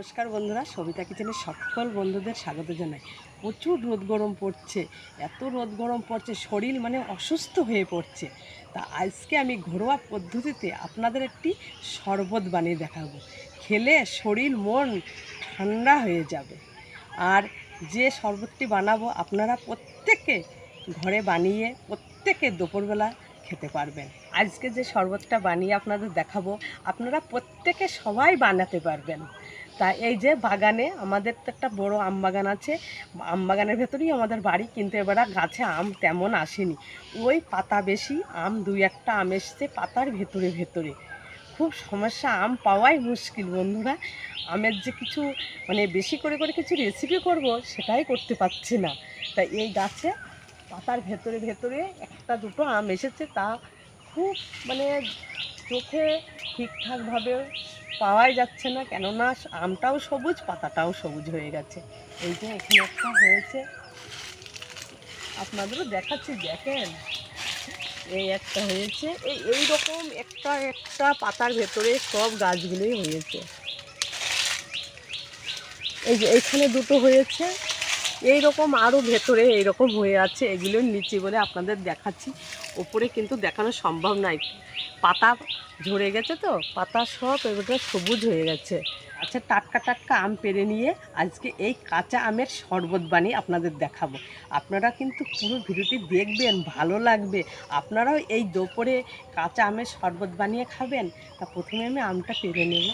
নমস্কার বন্ধুরা, সবিতা কিচেনে সকল বন্ধুদের স্বাগত জানাই। প্রচুর রোদ গরম পড়ছে, এত রোদ গরম পড়ছে শরীর অসুস্থ হয়ে পড়ছে। তা আজকে আমি ঘরোয়া পদ্ধতিতে আপনাদের একটি শরবত বানিয়ে দেখাবো। খেলে শরীর মন ঠান্ডা হয়ে যাবে। আর যে শরবতটি বানাবো আপনারা প্রত্যেকে ঘরে বানিয়ে প্রত্যেকে দুপুরবেলা খেতে পারবেন। আজকে যে শরবতটা বানিয়ে আপনাদের দেখাবো আপনারা প্রত্যেকে সবাই বানাতে পারবেন। তা এই যে বাগানে আমাদের তো একটা বড় আম বাগান আছে, আম বাগানের ভেতরেই আমাদের বাড়ি, কিন্তু এবার গাছে আম তেমন আসেনি। ওই পাতা বেশি, আম দুই একটা আম এসছে পাতার ভেতরে ভেতরে। খুব সমস্যা, আম পাওয়াই মুশকিল বন্ধুরা। আমের যে কিছু বেশি করে করে কিছু রেসিপি করব সেটাই করতে পারছি না। তাই এই গাছে পাতার ভেতরে ভেতরে একটা দুটো আম এসেছে, তা খুব চোখে ঠিকঠাকভাবে পাওয়াই যাচ্ছে না, কেননা আমটাও সবুজ পাতাটাও সবুজ হয়ে গেছে। এই যে এখানে একটা হয়েছে, আপনাদেরও দেখাচ্ছি, দেখেন এই একটা হয়েছে। এই রকম একটা একটা পাতার ভেতরে সব গাছগুলোই হয়েছে। এই যে এইখানে দুটো হয়েছে, এই রকম আরও ভেতরে এইরকম হয়ে আছে। এগুলোর নিচে বলে আপনাদের দেখাচ্ছি, ওপরে কিন্তু দেখানো সম্ভব নয়, পাতা ঝরে গেছে তো, পাতা সব এগুলো সবুজ হয়ে গেছে। আচ্ছা, টাটকা টাটকা আম পেড়ে নিয়ে আজকে এই কাঁচা আমের শরবত বানিয়ে আপনাদের দেখাবো। আপনারা কিন্তু পুরো ভিডিওটি দেখবেন, ভালো লাগবে। আপনারাও এই দুপুরে কাঁচা আমের শরবত বানিয়ে খাবেন। তা প্রথমে আমি আমটা পেড়ে নেব।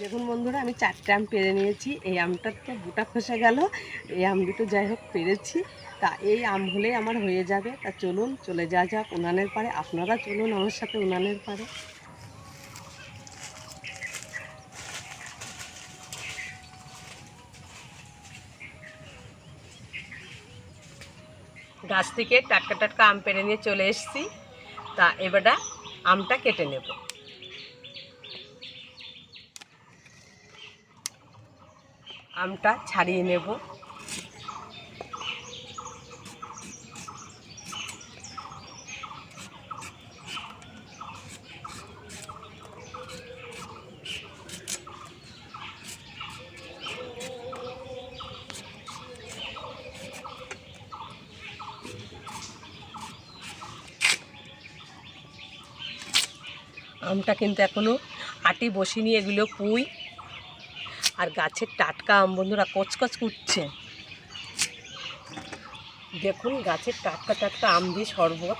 দেখুন বন্ধুরা, আমি 4টে আম পেড়ে নিয়েছি। এই আমটার তো গোটা খসে গেল, এই আম দুটো যাই হোক পেরেছি। তা এই আম হলেই আমার হয়ে যাবে। তা চলুন চলে যাওয়া যাক উনানের পাড়ে। আপনারা চলুন আমার সাথে উনানের পাড়ে। গাছ থেকে টাটকা টাটকা আম পেড়ে নিয়ে চলে এসেছি। তা এবারটা আমটা কেটে নেব। আমটা ছাড়িয়ে নেব। আমটা কিন্তু এখনও আটি বসিনি, এগুলো পুই আর গাছের টাটকা আম বন্ধুরা, কচকচ করছে। দেখুন গাছের টাটকা টাটকা আম দিয়ে শরবত,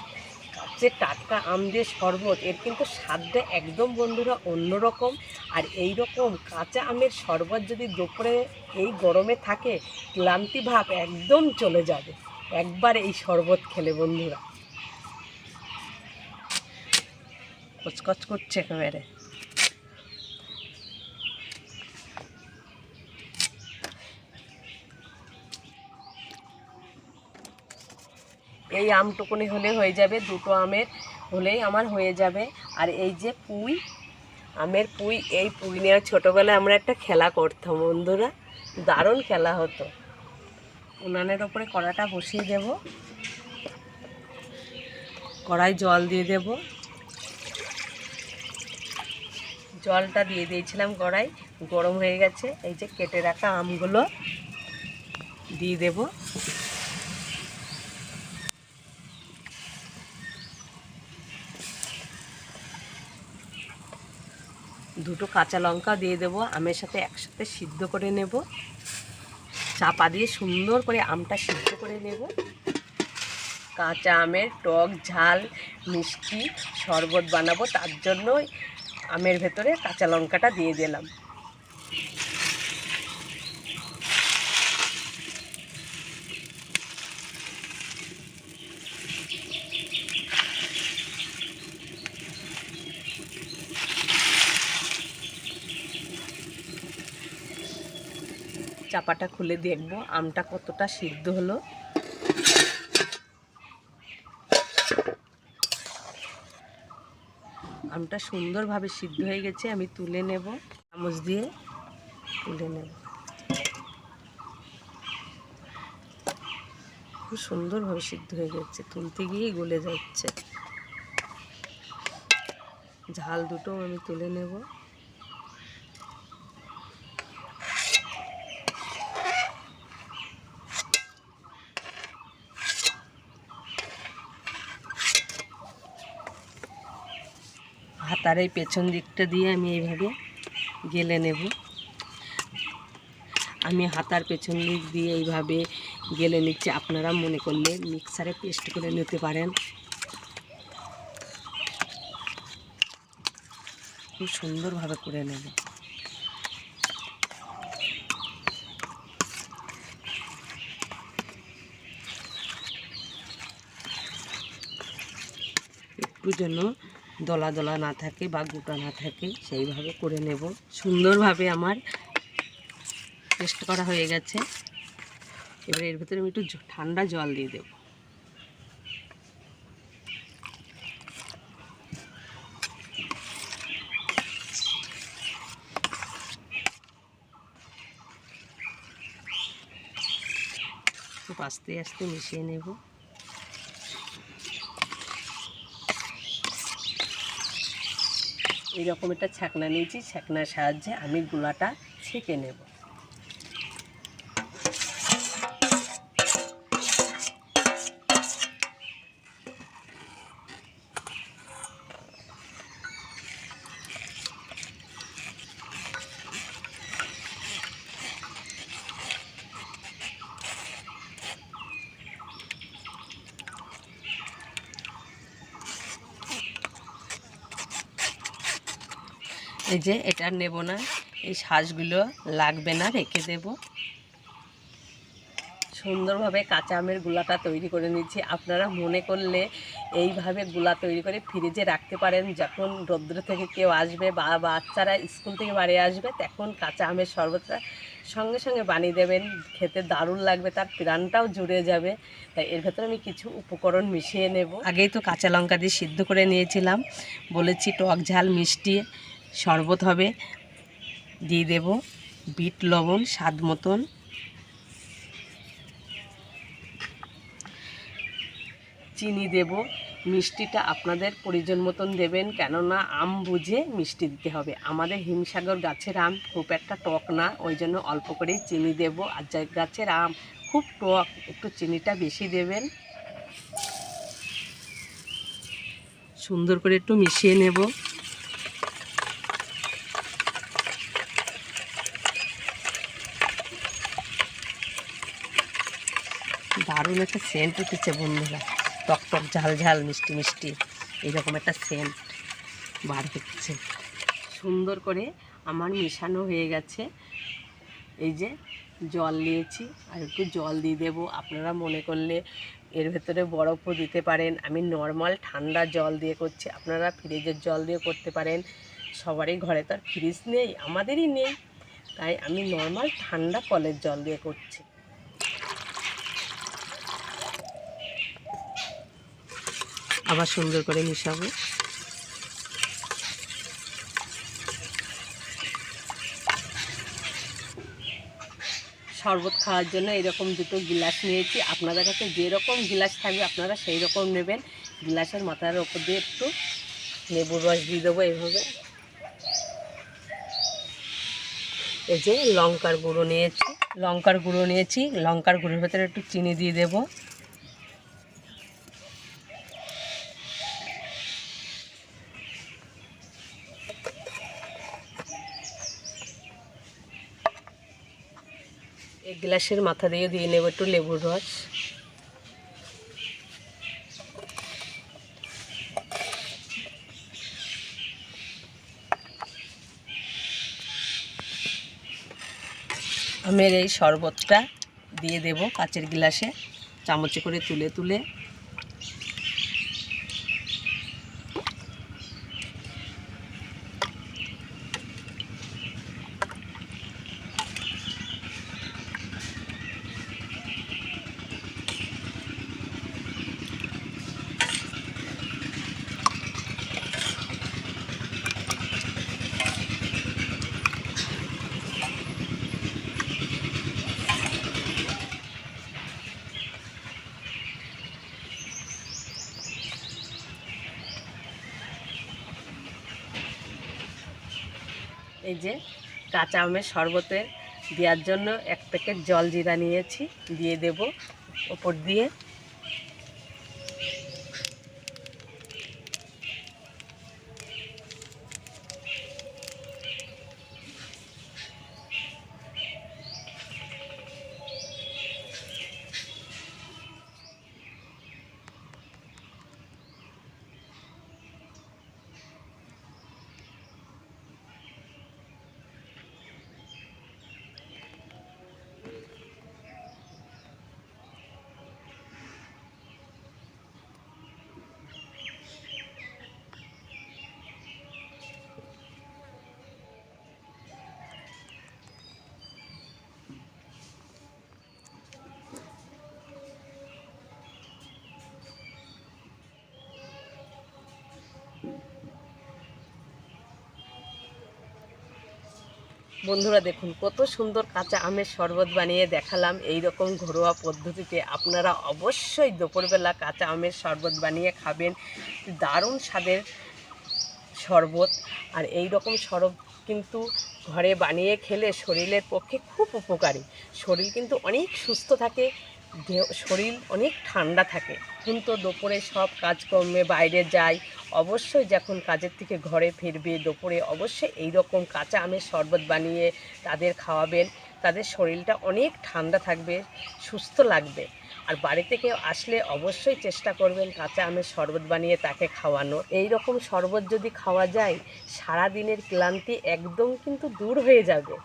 গাছের টাটকা আম দিয়ে শরবত, এর কিন্তু স্বাদটা একদম বন্ধুরা অন্যরকম। আর এই রকম কাঁচা আমের শরবত যদি দুপুরে এই গরমে থাকে, ক্লান্তি ভাব একদম চলে যাবে একবার এই শরবত খেলে বন্ধুরা। কচকচ করছে একেবারে। এই আমটুকুনি হলে হয়ে যাবে, দুটো আমের হলেই আমার হয়ে যাবে। আর এই যে পুই, আমের পুই, এই পুই নিয়ে ছোটোবেলায় আমরা একটা খেলা করতাম বন্ধুরা, দারুণ খেলা হতো। উনানের ওপরে কড়াটা বসিয়ে দেব, কড়াই জল দিয়ে দেব। জলটা দিয়ে দিয়েছিলাম, কড়াই গরম হয়ে গেছে। এই যে কেটে রাখা আমগুলো দিয়ে দেব। দুটো কাঁচা লঙ্কা দিয়ে দেব, আমের সাথে একসাথে সিদ্ধ করে নেব। চাপা দিয়ে সুন্দর করে আমটা সিদ্ধ করে নেব। কাঁচা আমের টক ঝাল মিষ্টি শরবত বানাবো, তার জন্য আমের ভেতরে কাঁচা লঙ্কাটা দিয়ে দিলাম। চাপাটা খুলে দেখব আমটা কতটা সিদ্ধ হলো। আমটা সুন্দরভাবে সিদ্ধ হয়ে গেছে, আমি তুলে নেব, চামচ দিয়ে তুলে নেব। খুব সুন্দরভাবে সিদ্ধ হয়ে যাচ্ছে, তুলতে গিয়েই গলে যাচ্ছে। ঝাল দুটো আমি তুলে নেব। হাতার এই পেছন দিকটা দিয়ে আমি এইভাবে গেলে নেব। আমি হাতার পেছন দিক দিয়ে এইভাবে গেলে নিচ্ছি, আপনারা মনে করলে মিক্সারে পেস্ট করে নিতে পারেন। খুব সুন্দরভাবে করে নেব। একটু যেন দলা দলা না থাকে বা গোটা না থাকে সেইভাবে করে নেব। সুন্দরভাবে আমার পেস্ট করা হয়ে গেছে। এবার এর ভিতরে আমি একটু ঠান্ডা জল দিয়ে দেব। খুব আস্তে আস্তে মিশিয়ে নেব। এইরকম একটা ছাকনা নিয়েছি, ছাকনার সাহায্যে আমি গুলাটা ছেঁকে নেব। এই যে এটা নেব না, এই শাঁসগুলো লাগবে না, রেখে দেব। সুন্দরভাবে কাঁচা আমের গুলাটা তৈরি করে নিচ্ছি। আপনারা মনে করলে এইভাবে গুলা তৈরি করে ফ্রিজে রাখতে পারেন। যখন রৌদ্র থেকে কেউ আসবে বা বাচ্চারা স্কুল থেকে বাড়ি আসবে, তখন কাঁচা আমের শরবতটা সঙ্গে সঙ্গে বানিয়ে দেবেন। খেতে দারুণ লাগবে, তার প্রাণটাও জুড়ে যাবে। তাই এর ভেতরে আমি কিছু উপকরণ মিশিয়ে নেব। আগেই তো কাঁচা লঙ্কা দিয়ে সিদ্ধ করে নিয়েছিলাম, বলেছি টক ঝাল মিষ্টি শরবত হবে। দিয়ে দেব বিট লবণ স্বাদ মতন, চিনি দেব। মিষ্টিটা আপনাদের প্রয়োজন মতন দেবেন, কেননা আম বুঝে মিষ্টি দিতে হবে। আমাদের হিমসাগর গাছের আম খুব একটা টক না, ওই জন্য অল্প করেই চিনি দেব। আর যে গাছের আম খুব টক, একটু চিনিটা বেশি দেবেন। সুন্দর করে একটু মিশিয়ে নেব। দারুণ একটা সেন্ট উঠেছে বন্ধুরা, টক টক ঝাল ঝাল মিষ্টি মিষ্টি এইরকম একটা সেন্ট বার হচ্ছে। সুন্দর করে আমার মেশানো হয়ে গেছে। এই যে জল নিয়েছি, আর একটু জল দিয়ে দেবো। আপনারা মনে করলে এর ভেতরে বরফও দিতে পারেন। আমি নর্মাল ঠান্ডা জল দিয়ে করছি, আপনারা ফ্রিজের জল দিয়ে করতে পারেন। সবারই ঘরে তো আর ফ্রিজ নেই, আমাদেরই নেই, তাই আমি নর্মাল ঠান্ডা কলের জল দিয়ে করছি। আবার সুন্দর করে মিশাবো। শরবত খাওয়ার জন্য এরকম দুটো গিলাস নিয়েছি। আপনাদের কাছে যেরকম গিলাস থাকবে আপনারা সেই রকম নেবেন। গিলাসের মাথার ওপর দিয়ে একটু লেবুর রস দিয়ে দেবো এইভাবে। এই যে লঙ্কার গুঁড়ো নিয়েছি, লঙ্কার গুঁড়োর ভেতরে একটু চিনি দিয়ে দেবো। এই গ্লাসের মাথা দিয়ে নেব একটু লেবুর রস। আমের এই শরবতটা দিয়ে দেব কাচের গ্লাসে, চামচে করে তুলে তুলে। এই যে কাঁচা আমের শরবতে দেওয়ার জন্য 1 প্যাকেট জল জিরা নিয়েছি, দিয়ে দেব ওপর দিয়ে। বন্ধুরা দেখুন কত সুন্দর কাঁচা আমের শরবত বানিয়ে দেখালাম। এই রকম ঘরোয়া পদ্ধতিতে আপনারা অবশ্যই দুপুরবেলা কাঁচা আমের শরবত বানিয়ে খাবেন, দারুণ স্বাদের শরবত। আর এই রকম শরবত কিন্তু ঘরে বানিয়ে খেলে শরীরের পক্ষে খুব উপকারী। শরীর কিন্তু অনেক সুস্থ থাকে, শরীর অনেক ঠান্ডা থাকে। কিন্তু দুপুরে সব কাজকর্মে বাইরে যায়, অবশ্যই যখন কাজের থেকে ঘরে ফিরবে দুপুরে অবশ্যই এই রকম কাঁচা আমের শরবত বানিয়ে তাদের খাওয়াবেন। তাদের শরীরটা অনেক ঠান্ডা থাকবে, সুস্থ লাগবে। আর বাড়িতে কেউ আসলে অবশ্যই চেষ্টা করবেন কাঁচা আমের শরবত বানিয়ে তাকে খাওয়ানোর। এই রকম শরবত যদি খাওয়া যায় সারা দিনের ক্লান্তি একদম কিন্তু দূর হয়ে যাবে,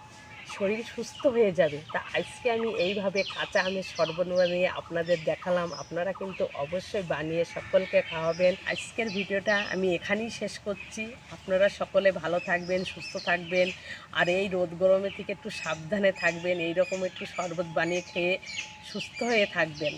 শরীর সুস্থ হয়ে যাবে। তা আজকে আমি এইভাবে কাঁচা আমের শরবত বানিয়ে আপনাদের দেখালাম। আপনারা কিন্তু অবশ্যই বানিয়ে সকলকে খাওয়াবেন। আজকের ভিডিওটা আমি এখানেই শেষ করছি। আপনারা সকলে ভালো থাকবেন, সুস্থ থাকবেন। আর এই রোদ গরমের থেকে একটু সাবধানে থাকবেন, এই রকম একটু শরবত বানিয়ে খেয়ে সুস্থ হয়ে থাকবেন।